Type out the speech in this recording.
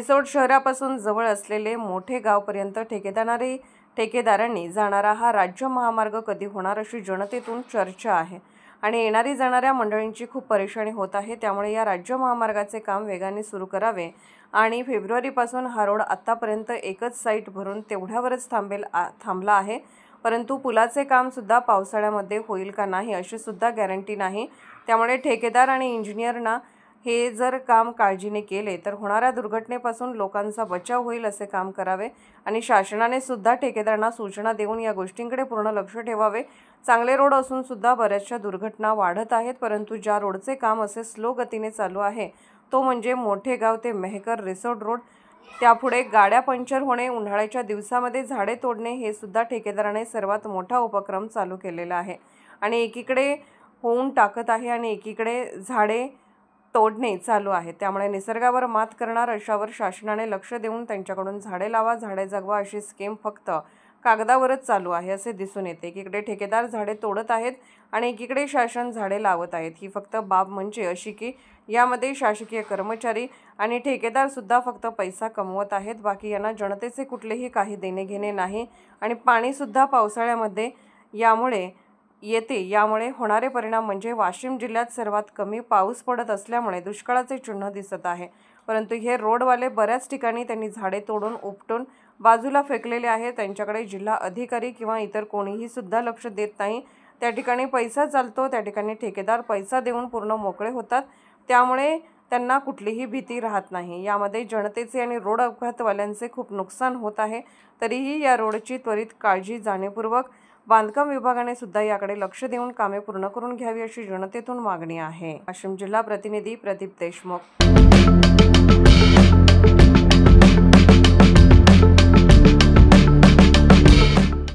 रिसोड शहरापासून जवळ असलेले मोठे गावपर्यंत ठेकेदारांनी जाणारा हा राज्य महामार्ग कधी होणार अशी जनतेतून चर्चा आहे आणि येणारी जाणाऱ्या मंडळींची खूप परेशानी होत आहे। त्यामुळे या राज्य महामार्गाचे काम वेगाने सुरू करावे आणि फेब्रुवारीपासून हा रोड आतापर्यंत एकच साइट भरून तेवढ्यावरच थांबला आहे, परंतु पुलाचे काम सुद्धा पावसाळ्यामध्ये होईल का नाही अशी सुद्धा गॅरंटी नाही। त्यामुळे ठेकेदार आणि इंजिनियरना हे जर काम काळजीने केले तर होणाऱ्या दुर्घटनेपासून लोकांचा बचाव होईल असे काम करावे आणि शासनाने सुद्धा ठेकेदारांना सूचना देऊन या गोष्टींकडे पूर्ण लक्ष ठेवावे। चांगले रोड असून सुद्धा बऱ्याचशा दुर्घटना वाढत आहेत, परंतु ज्या रोडचे काम असे स्लो गतीने चालू आहे तो म्हणजे मोठे गाव ते मेहकर रिसोड रोड। त्यापुढे गाड्या पंक्चर होणे, उन्हाळ्याच्या दिवसामध्ये झाडे तोडणे हे सुद्धा ठेकेदाराने सर्वात मोठा उपक्रम चालू केलेला आहे आणि एकीकडे होऊन टाकत आहे आणि एकीकडे झाडे तोडणे चालू आहे। त्यामुळे निसर्गावर मात करणार अशावर शासनाने लक्ष देऊन त्यांच्याकडून झाडे लावा झाडे जगवा अशी स्कीम फक्त कागदावरच चालू आहे असे दिसून येते। एकीकडे ठेकेदार झाडे तोडत आहेत आणि एकीकडे शासन झाडे लावत आहेत। ही फक्त बाब म्हणजे अशी की यामध्ये शासकीय कर्मचारी आणि ठेकेदार सुद्धा फक्त पैसा कमवत आहेत, बाकी यांना जनतेचे कुठलेही काही देणे घेणे नाही आणि पाणी सुद्धा पावसाळ्यामध्ये यामुळे होणारे परिणाम म्हणजे वाशिम जिल्ह्यात सर्वात कमी पाऊस पडत असल्यामुळे दुष्काळाचे चिन्ह दिसत आहे। परंतु हे रोडवाले बऱ्याच ठिकाणी त्यांनी झाडे तोडून उपटून बाजूला फेकलेले आहे। त्यांच्याकडे जिल्हा अधिकारी किंवा इतर कोणीही सुद्धा लक्ष देत नाही। त्या ठिकाणी पैसा चालतो, त्या ठिकाणी ठेकेदार पैसा देऊन पूर्ण मोकळे होतात, त्यामुळे त्यांना कुठलीही भीती राहत नाही। यामध्ये जनतेचे आणि रोड अपघातवाल्यांचे खूप नुकसान होत आहे। तरीही या रोडची त्वरित काळजी जाणीवपूर्वक बांधकाम विभागाने सुद्धा याकडे लक्ष देऊन कामे पूर्ण करून घ्यावी अशी जनतेतून मागणी आहे। वाशिम जिल्हा प्रतिनिधी प्रदीप देशमुख।